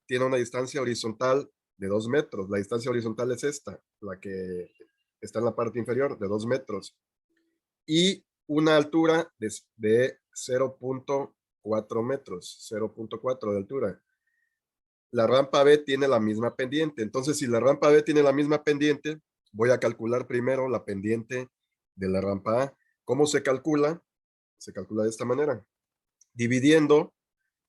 tiene una distancia horizontal de 2 metros. La distancia horizontal es esta, la que está en la parte inferior, de 2 metros. Y una altura de 0.4 metros, 0.4 de altura. La rampa B tiene la misma pendiente. Entonces, si la rampa B tiene la misma pendiente, voy a calcular primero la pendiente de la rampa A. ¿Cómo se calcula? Se calcula de esta manera, dividiendo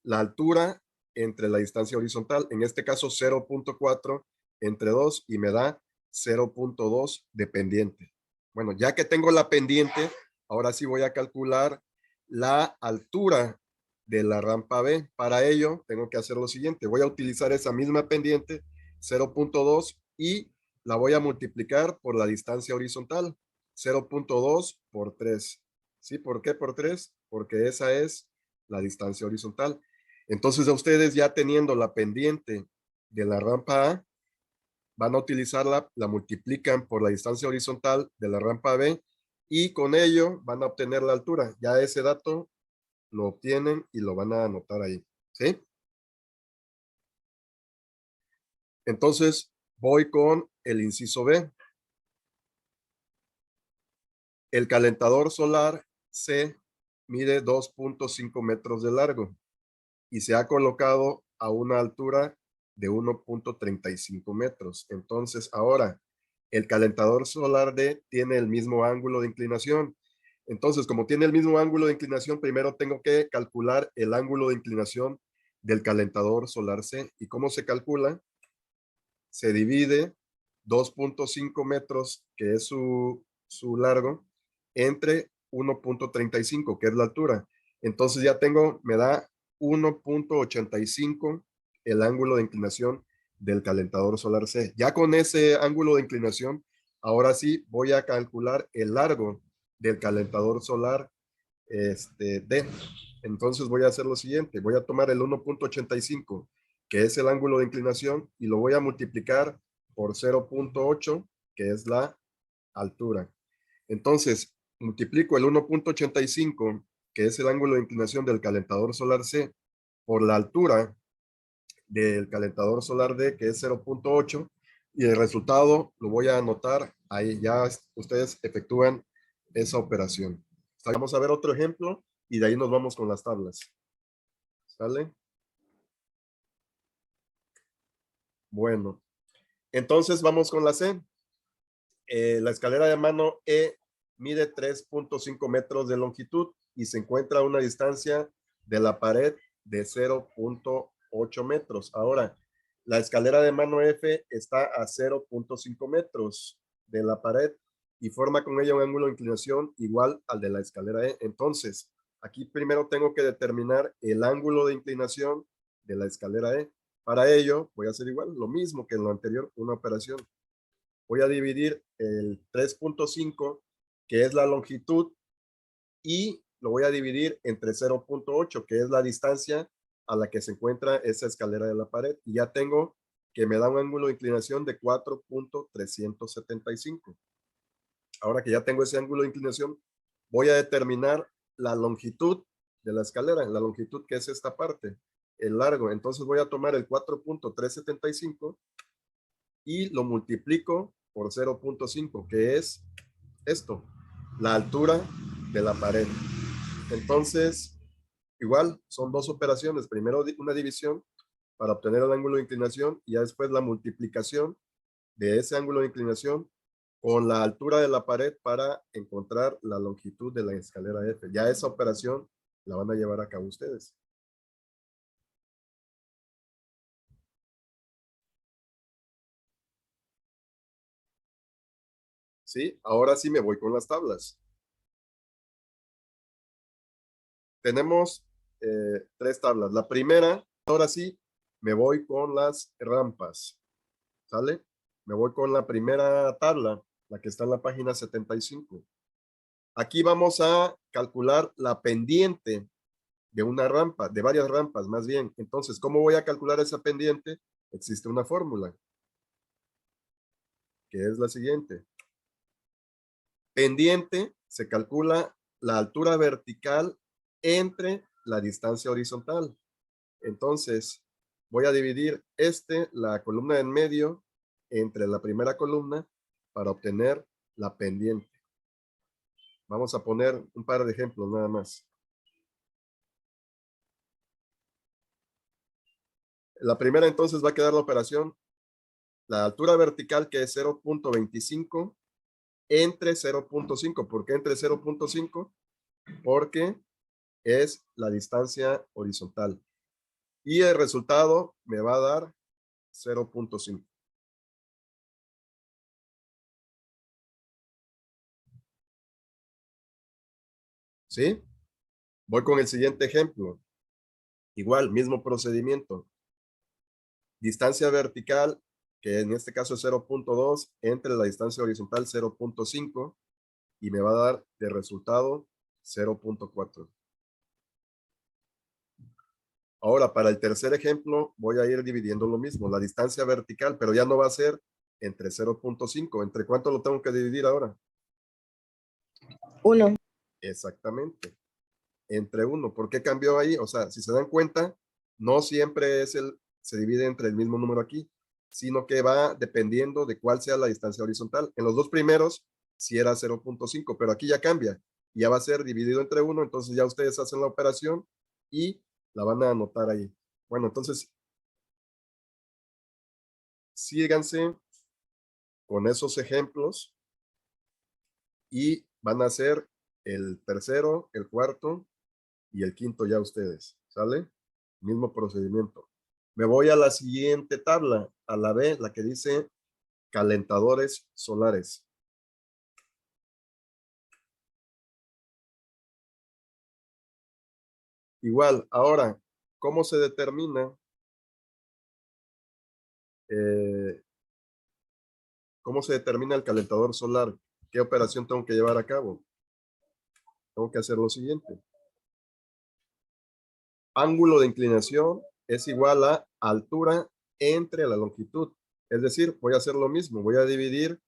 la altura entre la distancia horizontal, en este caso 0.4 entre 2 y me da 0.2 de pendiente. Bueno, ya que tengo la pendiente, ahora sí voy a calcular la altura de la rampa B. Para ello, tengo que hacer lo siguiente. Voy a utilizar esa misma pendiente, 0.2, y la voy a multiplicar por la distancia horizontal, 0.2 por 3. ¿Sí? ¿Por qué por 3? Porque esa es la distancia horizontal. Entonces, a ustedes ya teniendo la pendiente de la rampa A, van a utilizarla, la multiplican por la distancia horizontal de la rampa B y con ello van a obtener la altura. Ya ese dato lo obtienen y lo van a anotar ahí. ¿Sí? Entonces, voy con el inciso B. El calentador solar C mide 2.5 metros de largo y se ha colocado a una altura de 1.35 metros. Entonces, ahora, el calentador solar D tiene el mismo ángulo de inclinación. Entonces, como tiene el mismo ángulo de inclinación, primero tengo que calcular el ángulo de inclinación del calentador solar C. ¿Y cómo se calcula? Se divide 2.5 metros, que es su largo, entre 1.35, que es la altura. Entonces ya tengo, me da 1.85 el ángulo de inclinación del calentador solar C. Ya con ese ángulo de inclinación, ahora sí voy a calcular el largo del calentador solar D. Entonces voy a hacer lo siguiente, voy a tomar el 1.85, que es el ángulo de inclinación, y lo voy a multiplicar por 0.8, que es la altura. Entonces, multiplico el 1.85, que es el ángulo de inclinación del calentador solar C, por la altura del calentador solar D, que es 0.8, y el resultado lo voy a anotar ahí. Ya ustedes efectúan esa operación. Vamos a ver otro ejemplo y de ahí nos vamos con las tablas. ¿Sale? Bueno, entonces vamos con la C. La escalera de mano E mide 3.5 metros de longitud y se encuentra a una distancia de la pared de 0.8 metros. Ahora, la escalera de mano F está a 0.5 metros de la pared y forma con ella un ángulo de inclinación igual al de la escalera E. Entonces, aquí primero tengo que determinar el ángulo de inclinación de la escalera E. Para ello, voy a hacer igual, lo mismo que en lo anterior, una operación. Voy a dividir el 3.5, que es la longitud, y lo voy a dividir entre 0.8, que es la distancia a la que se encuentra esa escalera de la pared. Y ya tengo que me da un ángulo de inclinación de 4.375. Ahora que ya tengo ese ángulo de inclinación, voy a determinar la longitud de la escalera, la longitud que es esta parte, el largo. Entonces voy a tomar el 4.375 y lo multiplico por 0.5, que es esto, la altura de la pared. Entonces, igual, son dos operaciones. Primero una división para obtener el ángulo de inclinación y ya después la multiplicación de ese ángulo de inclinación con la altura de la pared para encontrar la longitud de la escalera F. Ya esa operación la van a llevar a cabo ustedes. ¿Sí? Ahora sí me voy con las tablas. Tenemos tres tablas. La primera, ahora sí, me voy con las rampas. ¿Sale? Me voy con la primera tabla, la que está en la página 75. Aquí vamos a calcular la pendiente de una rampa, de varias rampas más bien. Entonces, ¿cómo voy a calcular esa pendiente? Existe una fórmula, que es la siguiente. Pendiente se calcula la altura vertical entre la distancia horizontal. Entonces, voy a dividir la columna en medio, entre la primera columna para obtener la pendiente. Vamos a poner un par de ejemplos nada más. La primera entonces va a quedar la operación, la altura vertical que es 0.25 entre 0.5. ¿Por qué entre 0.5? Porque es la distancia horizontal. Y el resultado me va a dar 0.5. ¿Sí? Voy con el siguiente ejemplo. Igual, mismo procedimiento. Distancia vertical, que en este caso es 0.2, entre la distancia horizontal 0.5, y me va a dar de resultado 0.4. Ahora, para el tercer ejemplo, voy a ir dividiendo lo mismo, la distancia vertical, pero ya no va a ser entre 0.5. ¿Entre cuánto lo tengo que dividir ahora? 1. Exactamente. Entre 1. ¿Por qué cambió ahí? O sea, si se dan cuenta, no siempre se divide entre el mismo número aquí, sino que va dependiendo de cuál sea la distancia horizontal. En los dos primeros, sí era 0.5, pero aquí ya cambia. Ya va a ser dividido entre 1, entonces ya ustedes hacen la operación y la van a anotar ahí. Bueno, entonces, síganse con esos ejemplos y van a hacer el tercero, el cuarto y el quinto ya ustedes, ¿sale? Mismo procedimiento. Me voy a la siguiente tabla, a la B, la que dice calentadores solares. Igual, ahora, ¿cómo se determina el calentador solar? ¿Qué operación tengo que llevar a cabo? Tengo que hacer lo siguiente. Ángulo de inclinación es igual a altura entre la longitud. Es decir, voy a hacer lo mismo. Voy a dividir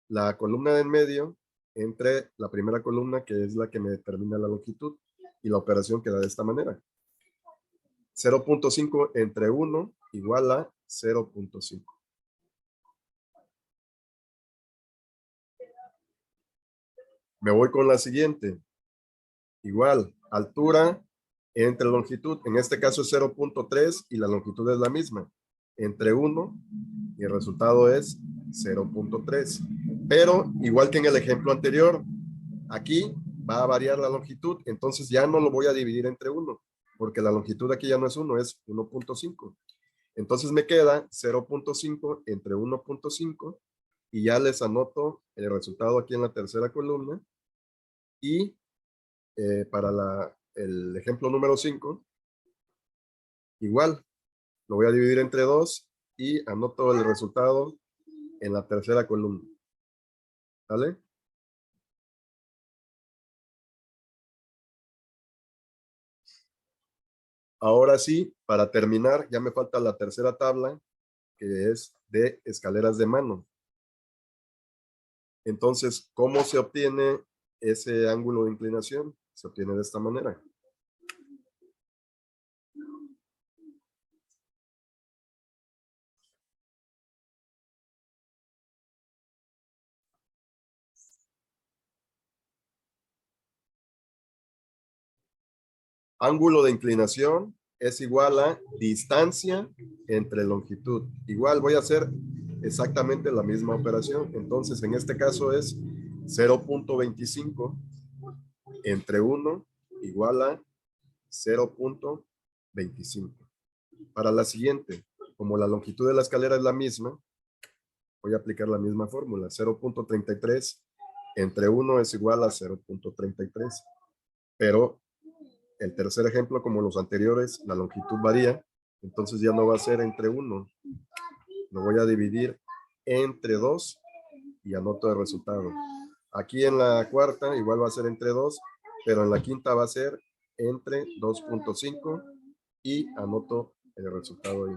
la columna de en medio entre la primera columna, que es la que me determina la longitud, y la operación queda de esta manera. 0.5 entre 1 igual a 0.5. Me voy con la siguiente. Igual, altura entre longitud. En este caso es 0.3 y la longitud es la misma. Entre 1 y el resultado es 0.3. Pero igual que en el ejemplo anterior, aquí va a variar la longitud, entonces ya no lo voy a dividir entre 1, porque la longitud aquí ya no es 1, es 1.5. Entonces me queda 0.5 entre 1.5 y ya les anoto el resultado aquí en la tercera columna. Y para el ejemplo número 5, igual, lo voy a dividir entre 2 y anoto el resultado en la tercera columna. ¿Vale? Ahora sí, para terminar, ya me falta la tercera tabla, que es de escaleras de mano. Entonces, ¿cómo se obtiene ese ángulo de inclinación? Se obtiene de esta manera. Ángulo de inclinación es igual a distancia entre longitud. Igual voy a hacer exactamente la misma operación. Entonces, en este caso es 0.25 entre 1 igual a 0.25. Para la siguiente, como la longitud de la escalera es la misma, voy a aplicar la misma fórmula. 0.33 entre 1 es igual a 0.33. Pero el tercer ejemplo, como los anteriores, la longitud varía, entonces ya no va a ser entre 1. Lo voy a dividir entre 2 y anoto el resultado. Aquí en la cuarta igual va a ser entre 2, pero en la quinta va a ser entre 2.5 y anoto el resultado ahí.